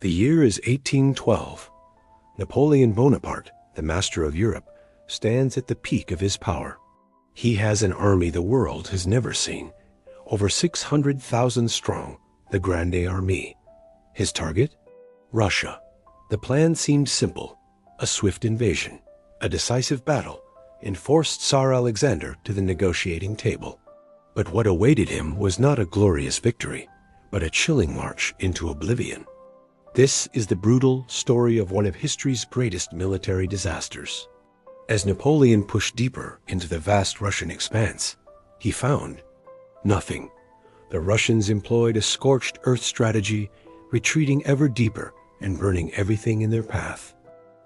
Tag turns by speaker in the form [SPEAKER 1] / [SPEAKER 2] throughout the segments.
[SPEAKER 1] The year is 1812. Napoleon Bonaparte, the master of Europe, stands at the peak of his power. He has an army the world has never seen, over 600,000 strong, the Grande Armée. His target? Russia. The plan seemed simple: a swift invasion, a decisive battle, and forced Tsar Alexander to the negotiating table. But what awaited him was not a glorious victory, but a chilling march into oblivion. This is the brutal story of one of history's greatest military disasters. As Napoleon pushed deeper into the vast Russian expanse, he found nothing. The Russians employed a scorched earth strategy, retreating ever deeper and burning everything in their path.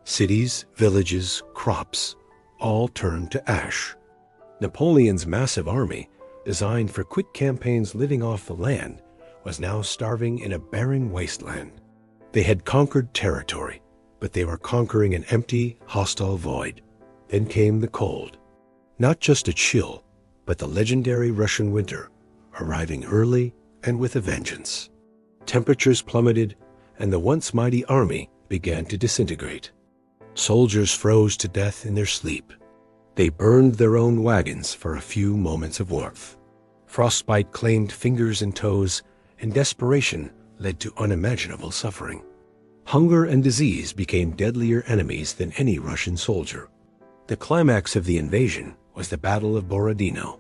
[SPEAKER 1] Cities, villages, crops, all turned to ash. Napoleon's massive army, designed for quick campaigns living off the land, was now starving in a barren wasteland. They had conquered territory, but they were conquering an empty, hostile void. Then came the cold. Not just a chill, but the legendary Russian winter, arriving early and with a vengeance. Temperatures plummeted, and the once mighty army began to disintegrate. Soldiers froze to death in their sleep. They burned their own wagons for a few moments of warmth. Frostbite claimed fingers and toes, and desperation led to unimaginable suffering. Hunger and disease became deadlier enemies than any Russian soldier. The climax of the invasion was the Battle of Borodino.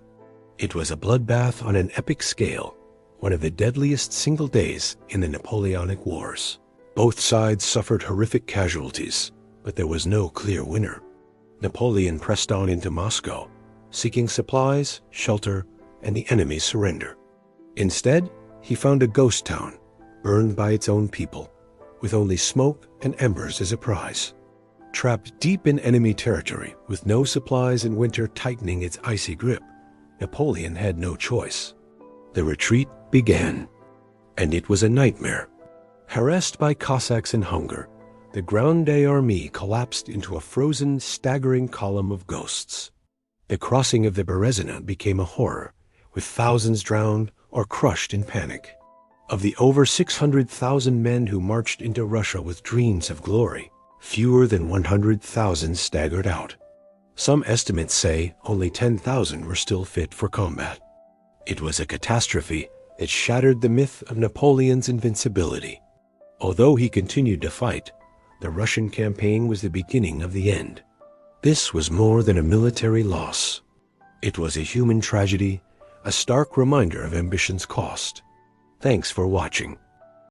[SPEAKER 1] It was a bloodbath on an epic scale, one of the deadliest single days in the Napoleonic Wars. Both sides suffered horrific casualties, but there was no clear winner. Napoleon pressed on into Moscow, seeking supplies, shelter, and the enemy's surrender. Instead, he found a ghost town, burned by its own people, with only smoke and embers as a prize. Trapped deep in enemy territory, with no supplies and winter tightening its icy grip, Napoleon had no choice. The retreat began, and it was a nightmare. Harassed by Cossacks and hunger, the Grande Armée collapsed into a frozen, staggering column of ghosts. The crossing of the Berezina became a horror, with thousands drowned or crushed in panic. Of the over 600,000 men who marched into Russia with dreams of glory, fewer than 100,000 staggered out. Some estimates say only 10,000 were still fit for combat. It was a catastrophe that shattered the myth of Napoleon's invincibility. Although he continued to fight, the Russian campaign was the beginning of the end. This was more than a military loss. It was a human tragedy, a stark reminder of ambition's cost. Thanks for watching.